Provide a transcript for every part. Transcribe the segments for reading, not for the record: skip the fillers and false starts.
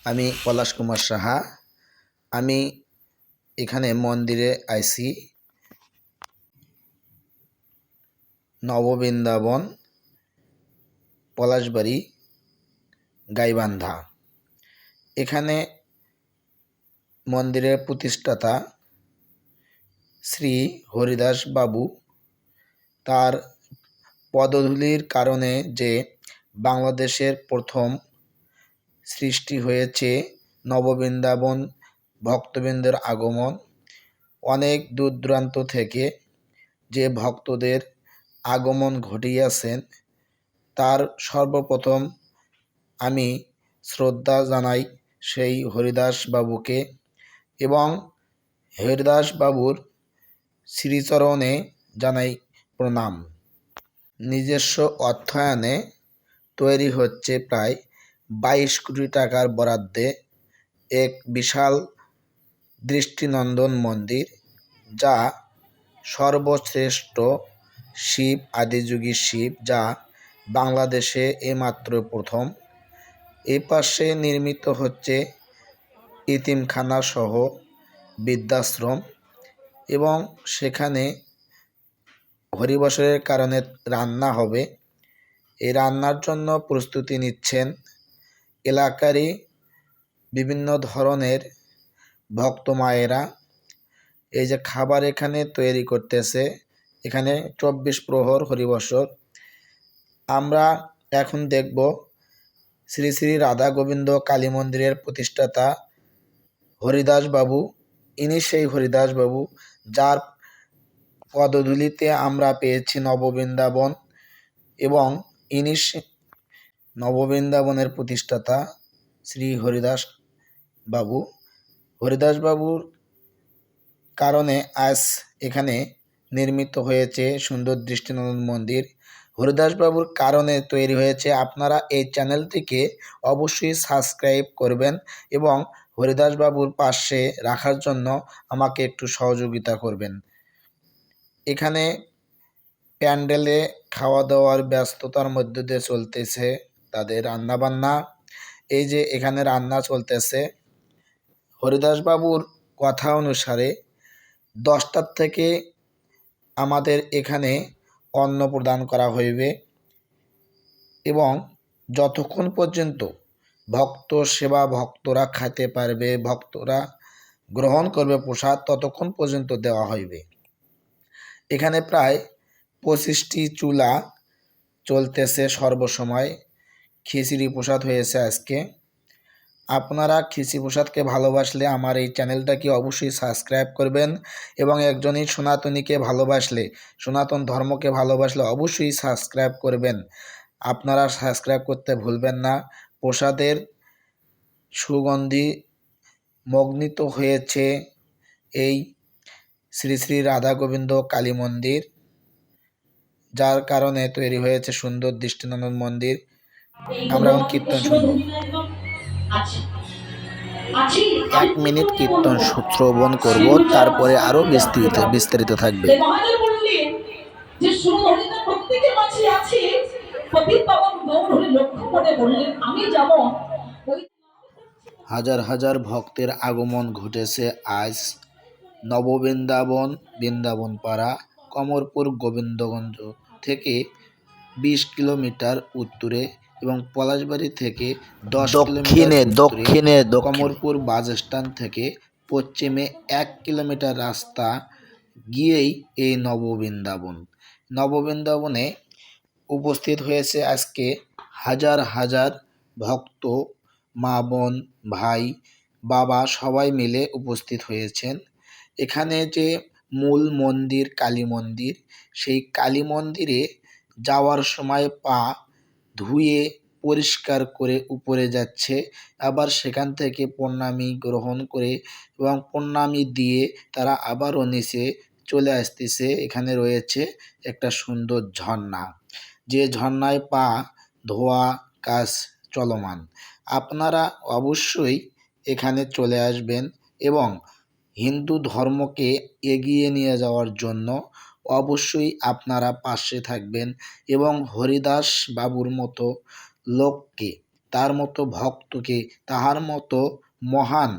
আমি পলাশ কুমার সাহা। আমি এখানে মন্দিরে আইছি নববৃন্দাবন, পলাশবাড়ি, গাইবান্ধা। এখানে মন্দিরের প্রতিষ্ঠাতা শ্রী হরিদাস বাবু, তার পদধূলির কারণে যে বাংলাদেশের প্রথম সৃষ্টি হয়েছে নববৃন্দাবন ভক্তবৃন্দের আগমন। অনেক দূর দূরান্ত থেকে যে ভক্তদের আগমন ঘটিয়াছেন, তার সর্বপ্রথম আমি শ্রদ্ধা জানাই সেই হরিদাস বাবুকে এবং হরিদাস বাবুর শ্রীচরণে জানাই প্রণাম। নিজস্ব অর্থায়নে তৈরি হচ্ছে প্রায় 22 কোটি টাকার বরাদ্দে এক বিশাল দৃষ্টিনন্দন মন্দির, যা সর্বশ্রেষ্ঠ শিব, আদিযোগী শিব, যা বাংলাদেশে এইমাত্র প্রথম। এই পাশে নির্মিত হচ্ছে ইতিমখানা সহ বৃদ্ধাশ্রম এবং সেখানে হরিবসরের কারণে রান্না হবে। এই রান্নার জন্য প্রস্তুতি নিচ্ছেন এলাকারই বিভিন্ন ধরনের ভক্ত মায়েরা। এই যে খাবার এখানে তৈরি করতেছে, এখানে 24 প্রহর হরিবসর। আমরা এখন দেখব শ্রী শ্রী রাধা গোবিন্দ কালী মন্দিরের প্রতিষ্ঠাতা হরিদাস বাবু। ইনি সেই হরিদাস বাবু যার পদধূলিতে আমরা পেয়েছি নববৃন্দাবন, এবং ইনি নববৃন্দাবনের প্রতিষ্ঠাতা শ্রী হরিদাস বাবু। হরিদাস বাবুর কারণে আজ এখানে নির্মিত হয়েছে সুন্দর দৃষ্টিনন্দন মন্দির। হরিদাস বাবুর কারণে তৈরি হয়েছে। আপনারা এই চ্যানেলটিকে অবশ্যই সাবস্ক্রাইব করবেন এবং হরিদাস বাবুর পাশে রাখার জন্য আমাকে একটু সহযোগিতা করবেন। এখানে প্যান্ডেলে খাওয়া দাওয়ার ব্যস্ততার মধ্যে দিয়ে চলতেছে তাদের রান্নাবান্না। এই যে এখানে রান্না চলতেছে, হরিদাস বাবুর কথা অনুসারে 10টার থেকে আমাদের এখানে অন্ন প্রদান করা হইবে এবং যতক্ষণ পর্যন্ত ভক্ত সেবা ভক্তরা খেতে পারবে, ভক্তরা গ্রহণ করবে প্রসাদ, ততক্ষণ পর্যন্ত দেওয়া হইবে। এখানে প্রায় 25টি চুলা চলতেছে সর্বসময়। খিচুড়ি প্রসাদ হয়েছে আজকে। আপনারা খিচুড়ি প্রসাদকে ভালোবাসলে আমার এই চ্যানেলটাকে অবশ্যই সাবস্ক্রাইব করবেন এবং একজনই সনাতনীকে ভালোবাসলে, সনাতন ধর্মকে ভালোবাসলে অবশ্যই সাবস্ক্রাইব করবেন। আপনারা সাবস্ক্রাইব করতে ভুলবেন না। প্রসাদের সুগন্ধি মগ্নিত হয়েছে এই শ্রী শ্রী রাধা গোবিন্দ কালী মন্দির, যার কারণে তৈরি হয়েছে সুন্দর দৃষ্টিনন্দন মন্দির। আমরা এখন কীর্তন শুনব। 1 মিনিট কীর্তন শ্রবণ করব, তারপরে আরো বিস্তারিত থাকবে। হাজার হাজার ভক্তের আগমন ঘটেছে আজ নববৃন্দাবন, বৃন্দাবনপাড়া, কমরপুর গোবিন্দগঞ্জ থেকে 20 কিলোমিটার উত্তরে এবং পলাশবাড়ি থেকে 10 কিলোমিটার দক্ষিণে, কমরপুর বাস স্ট্যান্ড থেকে পশ্চিমে 1 কিলোমিটার রাস্তা গিয়েই এই নববৃন্দাবন। নববৃন্দাবনে উপস্থিত হয়েছে আজকে হাজার হাজার ভক্ত, মা বোন ভাই বাবা সবাই মিলে উপস্থিত হয়েছেন। এখানে যে মূল মন্দির কালী মন্দির, সেই কালী মন্দিরে যাওয়ার সময় পা ধুয়ে পরিষ্কার করে উপরে যাচ্ছে, আবার সেখান থেকে প্রণামী গ্রহণ করে এবং প্রণামী দিয়ে তারা আবারও নিচে চলে আসতেছে। এখানে রয়েছে একটা সুন্দর ঝর্ণা, যে ঝর্ণায় পা ধোয়া কাজ চলমান। আপনারা অবশ্যই এখানে চলে আসবেন এবং হিন্দু ধর্মকে এগিয়ে নিয়ে যাওয়ার জন্য অবশ্যই আপনারা পাশে থাকবেন এবং হরিদাস বাবুর মতো লোককে তার মতো ভক্তকে, তাহার মতো মহান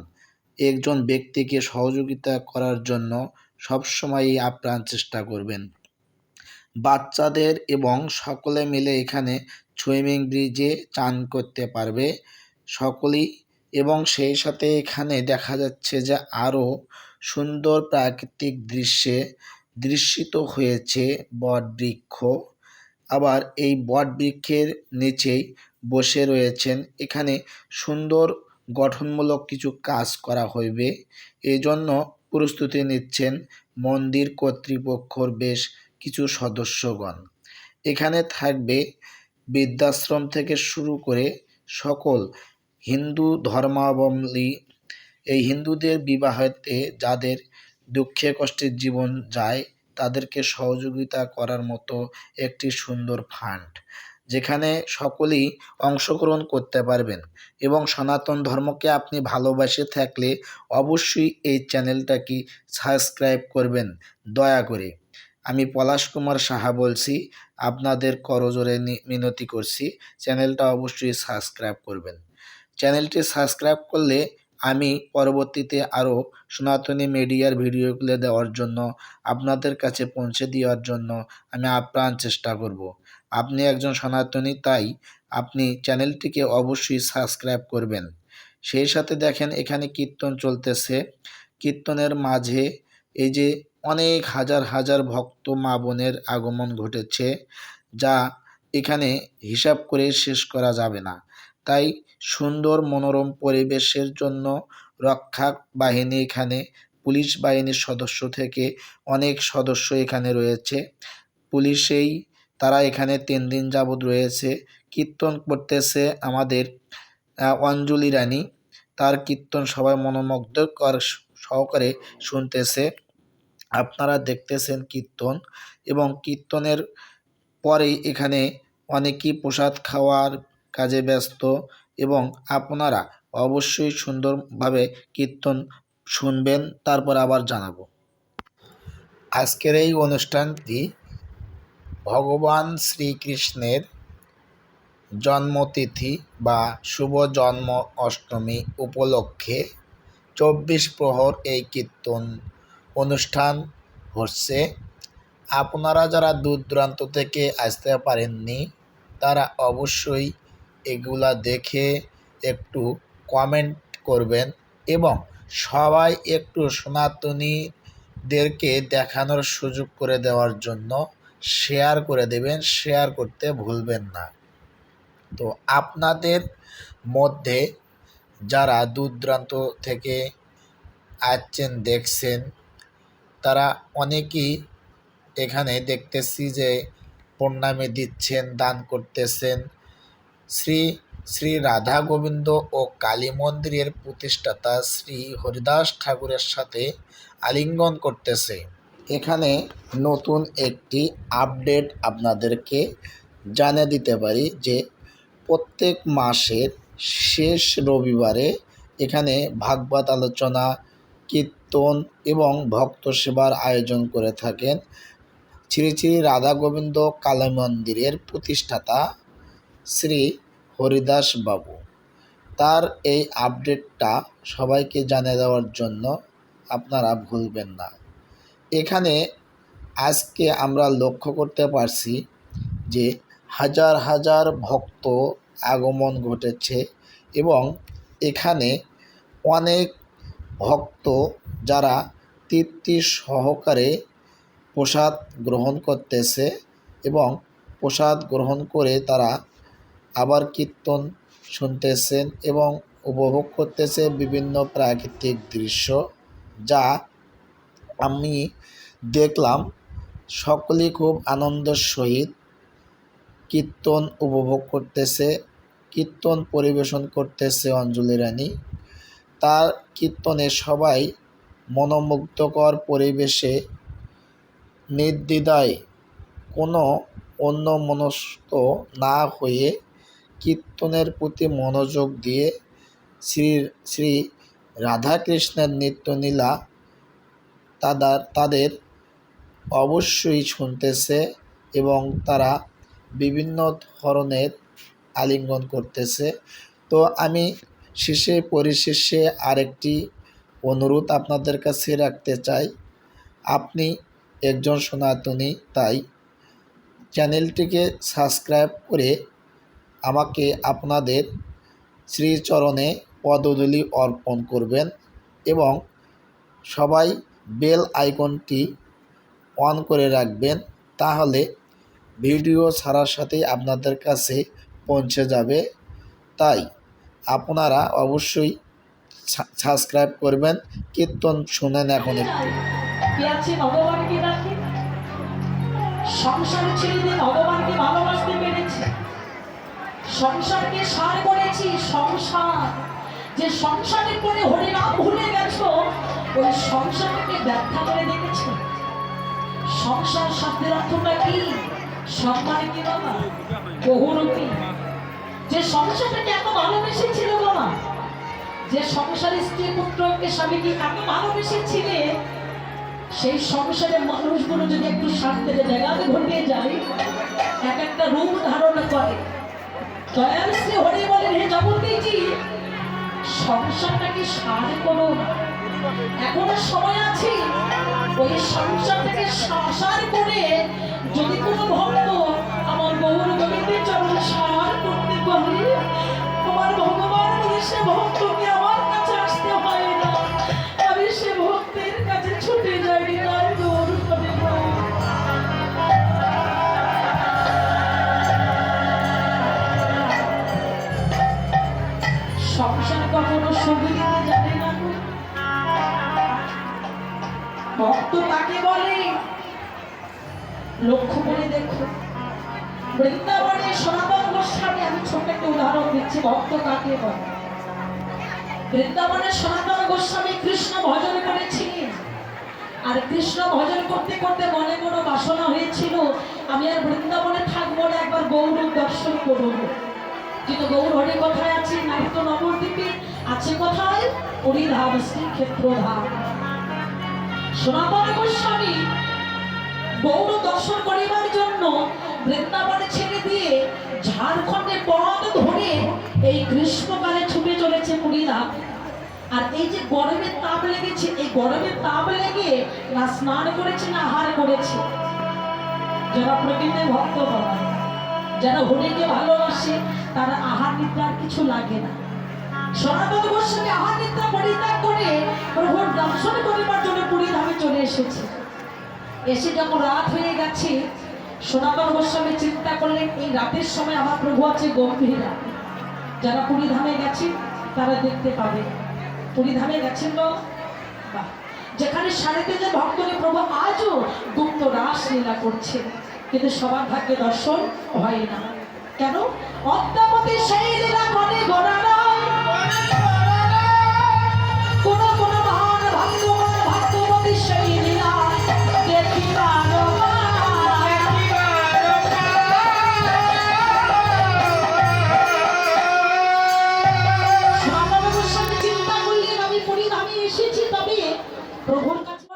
একজন ব্যক্তিকে সহযোগিতা করার জন্য সবসময়ই আপ্রাণ চেষ্টা করবেন। বাচ্চাদের এবং সকলে মিলে এখানে সুইমিং ব্রিজে চান করতে পারবে সকলেই। এবং সেই সাথে এখানে দেখা যাচ্ছে যে আরও সুন্দর প্রাকৃতিক দৃশ্যে দৃশ্যিত হয়েছে বটবৃক্ষ। আবার এই বটবৃক্ষের নিচেই বসে রয়েছেন, এখানে সুন্দর গঠনমূলক কিছু কাজ করা হইবে, এই জন্য প্রস্তুতি নিচ্ছেন মন্দির কর্তৃপক্ষর বেশ কিছু সদস্যগণ। এখানে থাকবে বৃদ্ধাশ্রম থেকে শুরু করে সকল হিন্দু ধর্মাবলম্বী, এই হিন্দুদের বিবাহেতে যাদের দুঃখে কষ্টের জীবন যায় তাদেরকে সহযোগিতা করার মতো একটি সুন্দর ফান্ড, যেখানে সকলেই অংশগ্রহণ করতে পারবেন। এবং সনাতন ধর্মকে আপনি ভালোবাসে থাকলে অবশ্যই এই চ্যানেলটাকে সাবস্ক্রাইব করবেন দয়া করে। আমি পলাশ কুমার সাহা বলছি, আপনাদের করজোড়ে মিনতি করছি, চ্যানেলটা অবশ্যই সাবস্ক্রাইব করবেন। চ্যানেলটি সাবস্ক্রাইব করলে আমি পরবর্তীতে আরও সনাতনী মিডিয়ার ভিডিওগুলো দেওয়ার জন্য, আপনাদের কাছে পৌঁছে দেওয়ার জন্য আমি আপ্রাণ চেষ্টা করব। আপনি একজন সনাতনী, তাই আপনি চ্যানেলটিকে অবশ্যই সাবস্ক্রাইব করবেন। সেই সাথে দেখেন এখানে কীর্তন চলতেছে, কীর্তনের মাঝে এই যে অনেক হাজার হাজার ভক্ত মা বোনের আগমন ঘটেছে, যা এখানে হিসাব করে শেষ করা যাবে না। তাই সুন্দর মনোরম পরিবেশের জন্য রক্ষা বাহিনী, এখানে পুলিশ বাহিনীর সদস্য থেকে অনেক সদস্য এখানে রয়েছে। পুলিশেই তারা এখানে 3 দিন যাবৎ রয়েছে। কীর্তন করতেছে আমাদের অঞ্জলি রানী, তার কীর্তন সবাই মনোমুগ্ধকর সহকারে শুনতেছে। আপনারা দেখতেছেন কীর্তন, এবং কীর্তনের পরেই এখানে অনেকেই প্রসাদ খাওয়ার কাজে ব্যস্ত, এবং আপনারা অবশ্যই সুন্দরভাবে কীর্তন শুনবেন, তারপর আবার জানাবো। আজকের এই অনুষ্ঠানটি ভগবান শ্রীকৃষ্ণের জন্মতিথি বা শুভ জন্ম অষ্টমী উপলক্ষে 24 প্রহর এই কীর্তন অনুষ্ঠান হচ্ছে। আপনারা যারা দূর দূরান্ত থেকে আসতে পারেননি তারা অবশ্যই এগুলা দেখে একটু কমেন্ট করবেন, এবং সবাই একটু সনাতনীদেরকে দেখানোর সুযোগ করে দেওয়ার জন্য শেয়ার করে দেবেন, শেয়ার করতে ভুলবেন না। তো আপনাদের মধ্যে যারা দূর দূরান্ত থেকে আসছেন দেখছেন, তারা অনেকেই এখানে দেখতেছি যে প্রণামী দিচ্ছেন, দান করতেছেন। শ্রী শ্রী রাধা গোবিন্দ ও কালী মন্দিরের প্রতিষ্ঠাতা শ্রী হরিদাস ঠাকুরের সাথে আলিঙ্গন করতেছে। এখানে নতুন একটি আপডেট আপনাদেরকে জানিয়ে দিতে পারি যে প্রত্যেক মাসের শেষ রবিবারে এখানে ভাগবত আলোচনা, কীর্তন এবং ভক্ত সেবার আয়োজন করে থাকেন শ্রী শ্রী রাধা গোবিন্দ কালী মন্দিরের প্রতিষ্ঠাতা শ্রী হরিদাস বাবু। তার এই আপডেটটা সবাইকে জানিয়ে দেওয়ার জন্য আপনারা ভুলবেন না। এখানে আজকে আমরা লক্ষ্য করতে পারছি যে হাজার হাজার ভক্ত আগমন ঘটেছে, এবং এখানে অনেক ভক্ত যারা তৃপ্তি সহকারে প্রসাদ গ্রহণ করতেছে, এবং প্রসাদ গ্রহণ করে তারা আবার কীর্তন শুনতেছেন এবং উপভোগ করতেছে বিভিন্ন প্রাকৃতিক দৃশ্য, যা আমি দেখলাম। সকলেই খুব আনন্দের সহিত কীর্তন উপভোগ করতেছে, কীর্তন পরিবেশন করতেছে অঞ্জলি রানী। তার কীর্তনে সবাই মনোমুগ্ধকর পরিবেশে নির্দ্বিধায় কোনো অন্যমনস্ক না হয়ে কীর্তনের প্রতি মনোযোগ দিয়ে শ্রী শ্রী রাধাকৃষ্ণের নিত্যলীলা তাদের অবশ্যই শুনতেছে, এবং তারা বিভিন্ন ধরনের আলিঙ্গন করতেছে। তো আমি পরিশেষে আরেকটি অনুরোধ আপনাদের কাছে রাখতে চাই। আপনি একজন সনাতনী, তাই চ্যানেলটিকে সাবস্ক্রাইব করে আমাকে আপনাদের শ্রীচরণে পদধূলি অর্পণ করবেন এবং সবাই বেল আইকনটি অন করে রাখবেন, তাহলে ভিডিও ছাড়ার সাথেই আপনাদের কাছে পৌঁছে যাবে। তাই আপনারা অবশ্যই সাবস্ক্রাইব করবেন। কীর্তন শুনেন এখন একটু। ভগবানকে ডাকে, সংসার ছেড়ে দিয়ে ভগবানকে ভালোবাসতে পেরেছি, সংসারকে সার করেছি। সংসার, যে সংসারের পরে হরিনাম ভুলে গেছো, ওই সংসারকে ব্যাখ্যা করে দেখেছো। সংসার শব্দের অর্থটা কি? সম্মান কি বাবা? বহুরূপী। যে সংসারটাকে এত ভালোবেসেছিল বাবা, যে সংসারের স্ত্রী পুত্রকে স্বামীকে এত ভালোবেসেছিলে, সেই সংসারের মানুষগুলো যদি একটু শান্তিতে জায়গাতে ঘটিয়ে যায়, এক একটা রূপ ধারণ করে। দয়াল শ্রী হরি বলেন, হে জগদীজি, সংসারটাকে সার করো, এখনো সময় আছে। ওই সংসারটাকে সার করে যদি কোনো ভক্ত আমার গৌর গোবিন্দের চরণে সার করতে পারে, তোমার ভগবান বলে সে ভক্তকে আমার কাছে আসতে হয় না, আমি সে ভক্তের কাছে ছুটে যাই। গৌর করে সংসার কখনো সুখ দিতে জানে না। ভক্ত কাকে বলে লক্ষ্য করে দেখো। বৃন্দাবনে সনাতন গোস্বামী, আমি ছোট একটা উদাহরণ দিচ্ছি, ভক্ত কাকে বলে। বৃন্দাবনে সনাতন গোস্বামী কৃষ্ণ ভজন করেছিলেন, আর কৃষ্ণ ভজন করতে করতে মনে কোনো বাসনা হয়েছিল, আমি আর বৃন্দাবনে থাকবো না, একবার গৌর দর্শন করবো। কিন্তু গৌর হরি কোথায় আছে? নারীত নবদ্বীপে আছে। কোথায়? হরিধাম, শ্রীক্ষেত্র ধাম। সনাতন গোস্বামী গৌর দর্শন করিবার জন্য বৃন্দাবনে ছেড়ে দিয়ে ঝাড়খণ্ডে পথ ধরে এই গ্রীষ্মকালে ছুটে চলেছে হরিধাম। আর এই যে গরমের তাপ লেগেছে, এই গরমের তাপ লেগে না স্নান করেছে না আহার করেছে। যারা প্রকৃতির ভক্ত বাবা, যারা হরিকে ভালোবাসে, তারা আহার নিদ্রার কিছু লাগে না। সনাতন গোস্বামী আহার নিদ্রা পরিত্যাগ করে প্রভুর দর্শন করিবার জন্য পুরীধামে চলে এসেছে। এসে যখন রাত হয়ে গেছে, সনাতন গোস্বামী চিন্তা করলেন, এই রাতের সময় আমার প্রভু আছে গম্ভীরা। যারা পুরীধামে গেছে তারা দেখতে পাবে। পুরীধামে গেছেন তো, যেখানে সারিতে যে ভক্তকে প্রভু আজও গুপ্ত রাস লীলা করছে, কিন্তু সবার ভাগ্যে দর্শন হয় না। কেন? অদ্যাবধি সেই লীলা করে গড়া নয়। কোন কোন মহান ভক্তগণ ভক্তবতী সেই লীলা দেখিবার চিন্তা করলেন, আমি পরিধামে এসেছি, তবে প্রভুর কাছে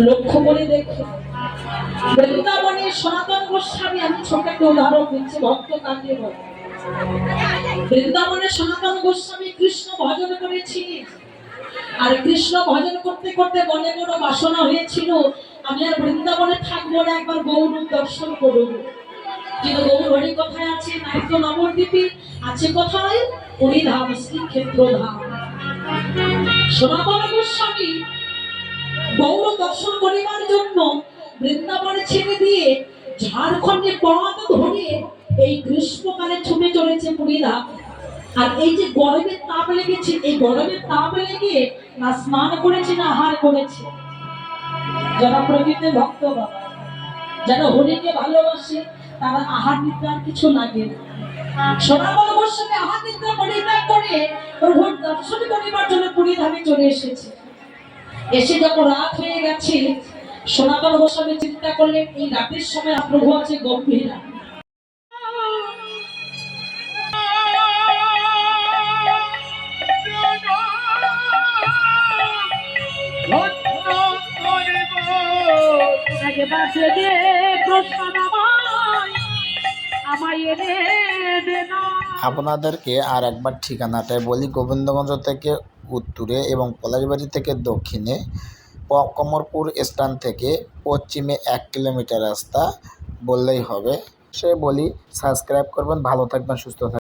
লক্ষ্য করে দেখে বৃন্দাবনের সনাতন গোস্বামী, আমি ছোট একটা উদাহরণ দিচ্ছি, ভক্ত কাকে বলে। বৃন্দাবনের সনাতন গোস্বামী কৃষ্ণ ভজন করেছিলেন, আর কৃষ্ণ ভজন করতে করতে মনে কোনো বাসনা হয়েছিল, আমি আর বৃন্দাবনে থাকবো না, একবার গৌর দর্শন করব। কিন্তু গৌর হরি কোথায় আছে? নারীত নবদ্বীপে আছে। কোথায়? হরিধাম, শ্রীক্ষেত্র ধাম। সনাতন গোস্বামী গৌর দর্শন করিবার জন্য বৃন্দাবনে ছেড়ে দিয়ে ঝাড়খণ্ডে পথ ধরে এই গ্রীষ্মকালে ছুটে চলেছে পুরীধাম। আর এই যে গরমের তাপ লেগেছে, এই গরমের তাপ লেগে না স্নান করেছে না আহার করেছে। যারা প্রকৃতির ভক্ত বাবা, যারা হরিকে ভালোবাসে, তারা আহার নিদ্রার কিছু লাগে না। সনাতন গোস্বামী আহার নিদ্রা পরিত্যাগ করে প্রভুর দর্শন করিবার জন্য পুরীধামে চলে এসেছে। এসে যখন রাত হয়ে গেছে, সনাতন গোস্বামী চিন্তা করলেন, এই রাতের সময় প্রভু আছে গম্ভীরা। আমায় এনে দে না। আপনাদেরকে আর একবার ঠিকানাটায় বলি, গোবিন্দগঞ্জ থেকে উত্তরে এবং পলাশবাড়ি থেকে দক্ষিণে, কমরপুর স্ট্যান্ড থেকে পশ্চিমে 1 কিলোমিটার রাস্তা বললেই হবে। সে বলি সাবস্ক্রাইব করবেন, ভালো থাকবেন, সুস্থ থাকবেন।